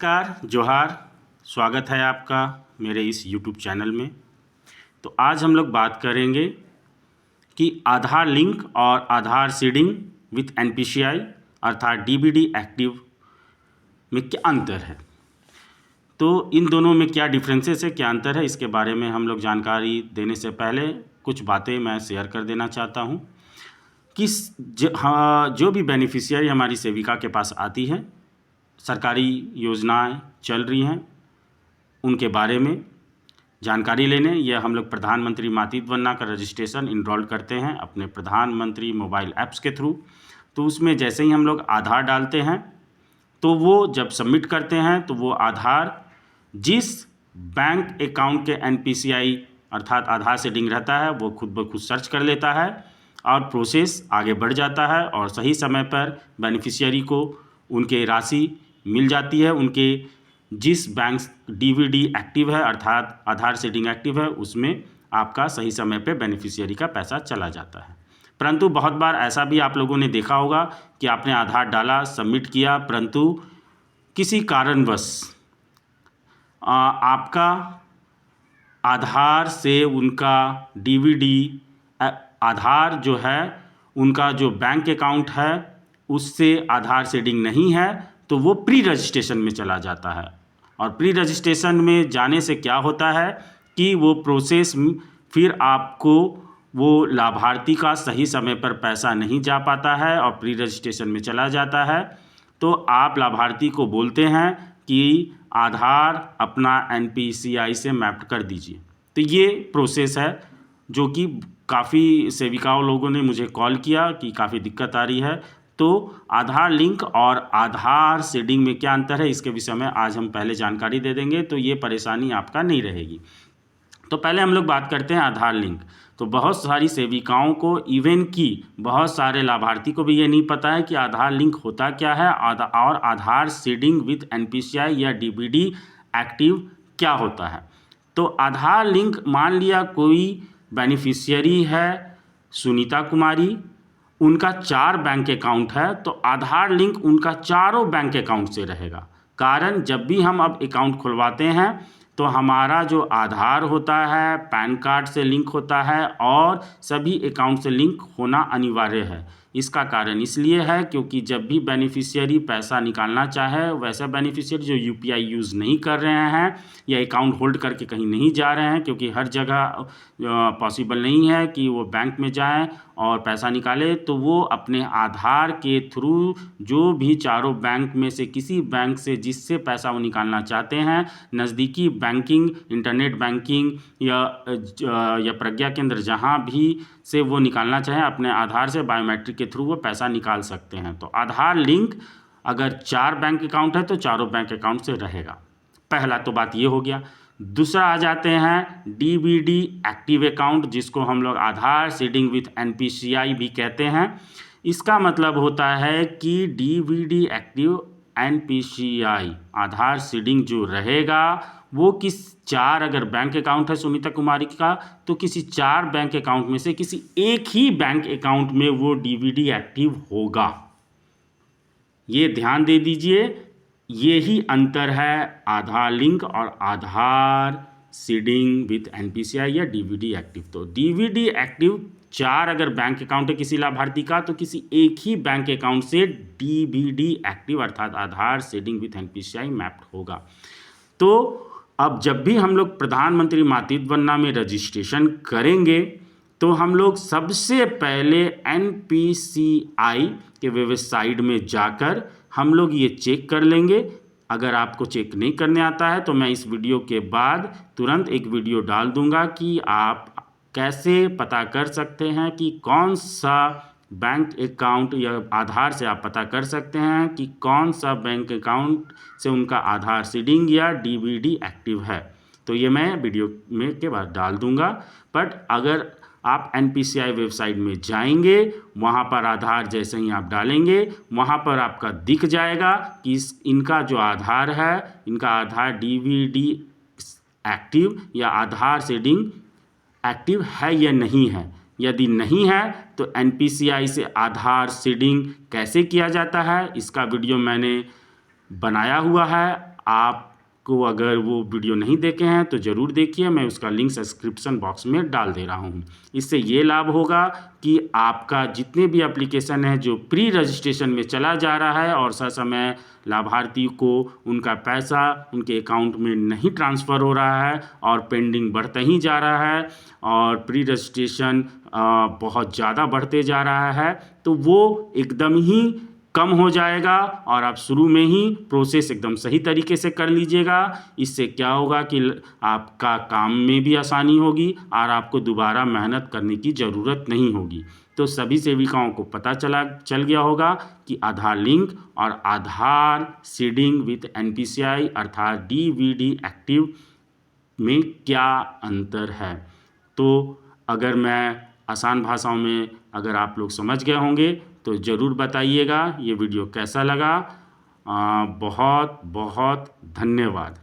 नमस्कार, जोहार। स्वागत है आपका मेरे इस YouTube चैनल में। तो आज हम लोग बात करेंगे कि आधार लिंक और आधार सीडिंग विथ NPCI अर्थात DBD एक्टिव में क्या अंतर है। तो इन दोनों में क्या डिफरेंसेस है, क्या अंतर है, इसके बारे में हम लोग जानकारी देने से पहले कुछ बातें मैं शेयर कर देना चाहता हूँ कि जो भी बेनिफिशियरी हमारी सेविका के पास आती है, सरकारी योजनाएं चल रही हैं, उनके बारे में जानकारी लेने यह हम लोग प्रधानमंत्री मातृत्व वंदना का रजिस्ट्रेशन इनरोल करते हैं अपने प्रधानमंत्री मोबाइल ऐप्स के थ्रू। तो उसमें जैसे ही हम लोग आधार डालते हैं तो वो जब सबमिट करते हैं तो वो आधार जिस बैंक अकाउंट के NPCI अर्थात आधार से लिंक रहता है वो खुद ब खुद सर्च कर लेता है और प्रोसेस आगे बढ़ जाता है और सही समय पर बेनिफिशियरी को उनके राशि मिल जाती है। उनके जिस बैंक DBD एक्टिव है अर्थात आधार सीडिंग एक्टिव है उसमें आपका सही समय पे बेनिफिशियरी का पैसा चला जाता है। परंतु बहुत बार ऐसा भी आप लोगों ने देखा होगा कि आपने आधार डाला, सबमिट किया, परंतु किसी कारणवश आपका आधार से उनका DBD आधार जो है उनका जो बैंक अकाउंट है उससे आधार सीडिंग नहीं है तो वो प्री रजिस्ट्रेशन में चला जाता है। और प्री रजिस्ट्रेशन में जाने से क्या होता है कि वो प्रोसेस फिर आपको वो लाभार्थी का सही समय पर पैसा नहीं जा पाता है और प्री रजिस्ट्रेशन में चला जाता है। तो आप लाभार्थी को बोलते हैं कि आधार अपना NPCI से मैप्ड कर दीजिए। तो ये प्रोसेस है जो कि काफ़ी सेविकाओं लोगों ने मुझे कॉल किया कि काफ़ी दिक्कत आ रही है। तो आधार लिंक और आधार सीडिंग में क्या अंतर है इसके विषय में आज हम पहले जानकारी दे देंगे, तो ये परेशानी आपका नहीं रहेगी। तो पहले हम लोग बात करते हैं आधार लिंक। तो बहुत सारी सेविकाओं को, इवन कि बहुत सारे लाभार्थी को भी ये नहीं पता है कि आधार लिंक होता क्या है और आधार सीडिंग विथ NPCI या DBD एक्टिव क्या होता है। तो आधार लिंक, मान लिया कोई बेनिफिशियरी है सुनीता कुमारी, उनका 4 बैंक अकाउंट है तो आधार लिंक उनका चारों बैंक अकाउंट से रहेगा। कारण जब भी हम अब अकाउंट खुलवाते हैं तो हमारा जो आधार होता है पैन कार्ड से लिंक होता है और सभी अकाउंट से लिंक होना अनिवार्य है। इसका कारण इसलिए है क्योंकि जब भी बेनिफिशियरी पैसा निकालना चाहे, वैसे बेनिफिशियरी जो UPI यूज़ नहीं कर रहे हैं या अकाउंट होल्ड करके कहीं नहीं जा रहे हैं, क्योंकि हर जगह पॉसिबल नहीं है कि वो बैंक में जाएं और पैसा निकाले, तो वो अपने आधार के थ्रू जो भी चारों बैंक में से किसी बैंक से जिससे पैसा वो निकालना चाहते हैं, नज़दीकी बैंकिंग, इंटरनेट बैंकिंग या प्रज्ञा केंद्र, जहाँ भी से वो निकालना चाहें, अपने आधार से बायोमेट्रिक के थ्रू वो पैसा निकाल सकते हैं। तो आधार लिंक अगर 4 बैंक अकाउंट है तो चारों बैंक अकाउंट से रहेगा। पहला तो बात ये हो गया। दूसरा आ जाते हैं DBD एक्टिव अकाउंट, जिसको हम लोग आधार सीडिंग विथ NPCI भी कहते हैं। इसका मतलब होता है कि DBD एक्टिव NPCI आधार सीडिंग जो रहेगा वो किस 4 अगर बैंक अकाउंट है सुनीता कुमारी का तो किसी 4 बैंक अकाउंट में से किसी एक ही बैंक अकाउंट में वो DBD एक्टिव होगा। ये ध्यान दे दीजिए, यही अंतर है आधार लिंक और आधार सीडिंग विथ NPCI या DBD एक्टिव। तो DBD एक्टिव 4 अगर बैंक अकाउंट है किसी लाभार्थी का तो किसी एक ही बैंक अकाउंट से DBD एक्टिव अर्थात आधार सीडिंग विथ NPCI मैप्ड होगा। तो अब जब भी हम लोग प्रधानमंत्री मातृत्व वंदना में रजिस्ट्रेशन करेंगे तो हम लोग सबसे पहले NPCI के वेबसाइट में जाकर हम लोग ये चेक कर लेंगे। अगर आपको चेक नहीं करने आता है तो मैं इस वीडियो के बाद तुरंत एक वीडियो डाल दूंगा कि आप कैसे पता कर सकते हैं कि कौन सा बैंक अकाउंट या आधार से आप पता कर सकते हैं कि कौन सा बैंक अकाउंट से उनका आधार सीडिंग या DBD एक्टिव है। तो ये मैं वीडियो में के बाद डाल दूंगा। बट अगर आप NPCI वेबसाइट में जाएंगे, वहाँ पर आधार जैसे ही आप डालेंगे वहाँ पर आपका दिख जाएगा कि इनका जो आधार है, इनका आधार DBD एक्टिव या आधार सीडिंग एक्टिव है या नहीं है। यदि नहीं है तो NPCI से आधार सीडिंग कैसे किया जाता है इसका वीडियो मैंने बनाया हुआ है, आपको अगर वो वीडियो नहीं देखे हैं तो ज़रूर देखिए, मैं उसका लिंक डिस्क्रिप्शन बॉक्स में डाल दे रहा हूँ। इससे ये लाभ होगा कि आपका जितने भी एप्लीकेशन है जो प्री रजिस्ट्रेशन में चला जा रहा है और ससमय लाभार्थी को उनका पैसा उनके अकाउंट में नहीं ट्रांसफ़र हो रहा है और पेंडिंग बढ़ता ही जा रहा है और प्री रजिस्ट्रेशन बहुत ज़्यादा बढ़ते जा रहा है, तो वो एकदम ही कम हो जाएगा और आप शुरू में ही प्रोसेस एकदम सही तरीके से कर लीजिएगा। इससे क्या होगा कि आपका काम में भी आसानी होगी और आपको दोबारा मेहनत करने की ज़रूरत नहीं होगी। तो सभी सेविकाओं को पता चल गया होगा कि आधार लिंक और आधार सीडिंग विथ NPCI अर्थात DVD एक्टिव में क्या अंतर है। तो अगर मैं आसान भाषाओं में अगर आप लोग समझ गए होंगे तो ज़रूर बताइएगा ये वीडियो कैसा लगा। बहुत बहुत धन्यवाद।